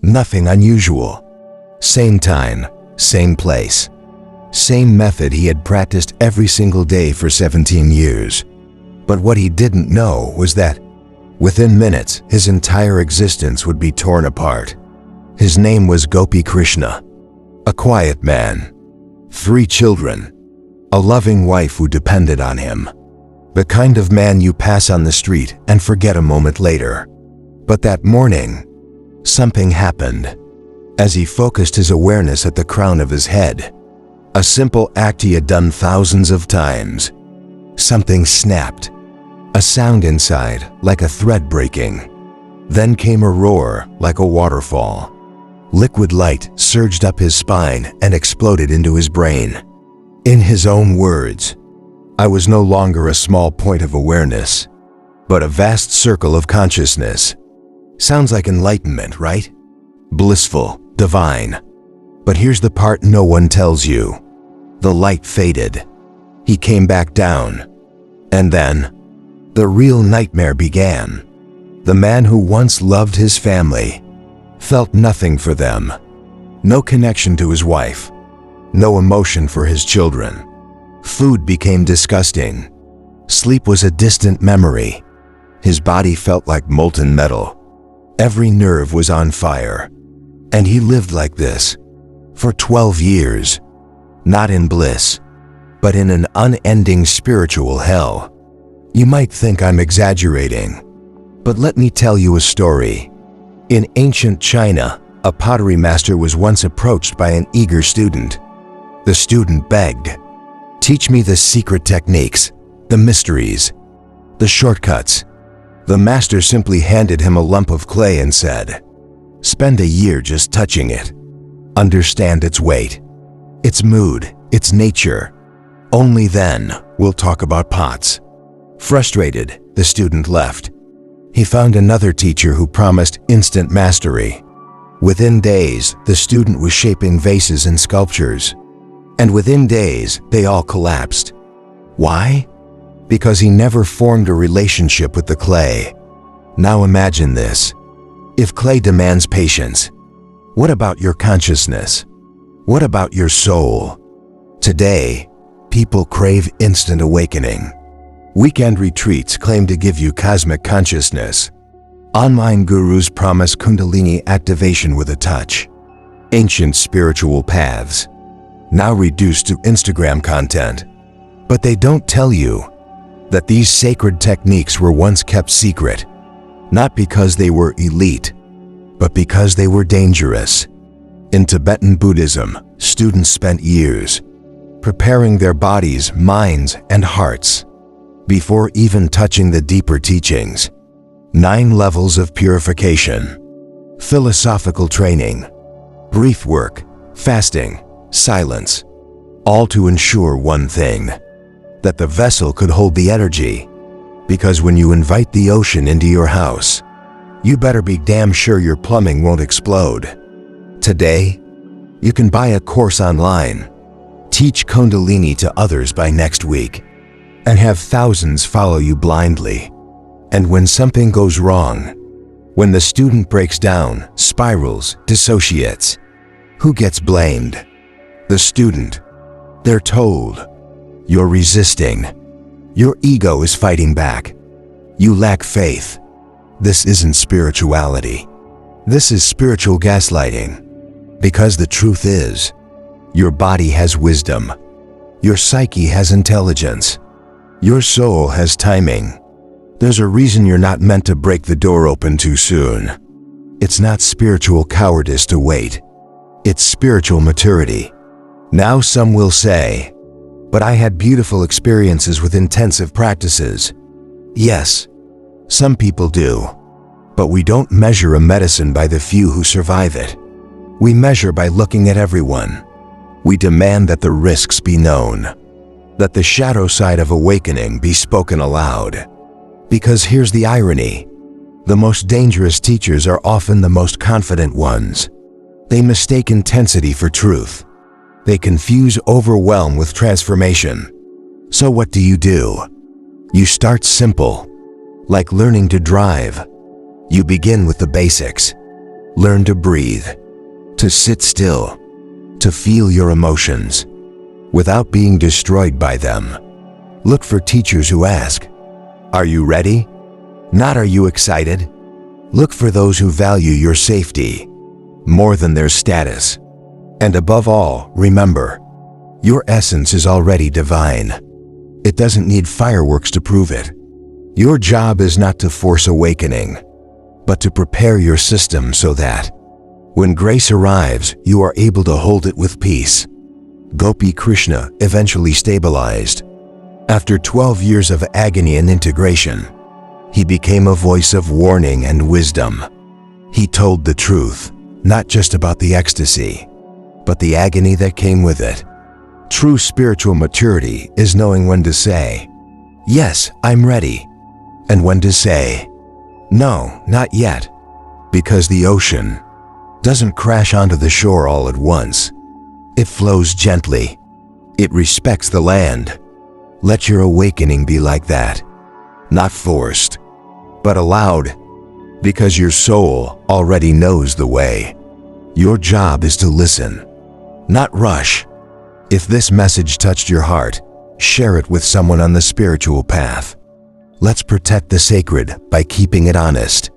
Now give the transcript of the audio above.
Nothing unusual. Same time, same place. Same method he had practiced every single day for 17 years. But what he didn't know was that, within minutes, his entire existence would be torn apart. His name was Gopi Krishna. A quiet man. 3 children. A loving wife who depended on him. The kind of man you pass on the street and forget a moment later. But that morning, something happened. As he focused his awareness at the crown of his head, a simple act he had done thousands of times, something snapped. A sound inside, like a thread breaking. Then came a roar, like a waterfall. Liquid light surged up his spine and exploded into his brain. In his own words, I was no longer a small point of awareness, but a vast circle of consciousness. Sounds like enlightenment, right? Blissful, divine. But here's the part no one tells you. The light faded. He came back down. And then, the real nightmare began. The man who once loved his family felt nothing for them. No connection to his wife. No emotion for his children. Food became disgusting. Sleep was a distant memory. His body felt like molten metal. Every nerve was on fire. And he lived like this for 12 years. Not in bliss, but in an unending spiritual hell. You might think I'm exaggerating, but let me tell you a story. In ancient China, a pottery master was once approached by an eager student. The student begged, "Teach me the secret techniques, the mysteries, the shortcuts." The master simply handed him a lump of clay and said, "Spend a year just touching it. Understand its weight, its mood, its nature. Only then we'll talk about pots." Frustrated, the student left. He found another teacher who promised instant mastery. Within days, the student was shaping vases and sculptures. And within days, they all collapsed. Why? Because he never formed a relationship with the clay. Now imagine this. If clay demands patience, what about your consciousness? What about your soul? Today, people crave instant awakening. Weekend retreats claim to give you cosmic consciousness. Online gurus promise Kundalini activation with a touch. Ancient spiritual paths, now reduced to Instagram content. But they don't tell you that these sacred techniques were once kept secret, not because they were elite, but because they were dangerous. In Tibetan Buddhism, students spent years preparing their bodies, minds, and hearts before even touching the deeper teachings. 9 levels of purification, philosophical training, brief work, fasting, silence, all to ensure one thing, that the vessel could hold the energy. Because when you invite the ocean into your house, you better be damn sure your plumbing won't explode. Today, you can buy a course online, teach Kundalini to others by next week, and have thousands follow you blindly. And when something goes wrong, when the student breaks down, spirals, dissociates, who gets blamed? The student. They're told, "You're resisting. Your ego is fighting back. You lack faith." This isn't spirituality. This is spiritual gaslighting. Because the truth is, your body has wisdom. Your psyche has intelligence. Your soul has timing. There's a reason you're not meant to break the door open too soon. It's not spiritual cowardice to wait. It's spiritual maturity. Now some will say, "But I had beautiful experiences with intensive practices." Yes, some people do. But we don't measure a medicine by the few who survive it. We measure by looking at everyone. We demand that the risks be known, that the shadow side of awakening be spoken aloud. Because here's the irony. The most dangerous teachers are often the most confident ones. They mistake intensity for truth. They confuse overwhelm with transformation. So what do? You start simple, like learning to drive. You begin with the basics. Learn to breathe, to sit still, to feel your emotions, without being destroyed by them. Look for teachers who ask, "Are you ready?" Not "Are you excited?" Look for those who value your safety more than their status. And above all, remember, your essence is already divine. It doesn't need fireworks to prove it. Your job is not to force awakening, but to prepare your system so that, when grace arrives, you are able to hold it with peace. Gopi Krishna eventually stabilized. After 12 years of agony and integration, he became a voice of warning and wisdom. He told the truth, not just about the ecstasy, but the agony that came with it. True spiritual maturity is knowing when to say, "Yes, I'm ready," and when to say, "No, not yet," because the ocean doesn't crash onto the shore all at once. It flows gently. It respects the land. Let your awakening be like that. Not forced, but allowed, because your soul already knows the way. Your job is to listen, not rush. If this message touched your heart, share it with someone on the spiritual path. Let's protect the sacred by keeping it honest.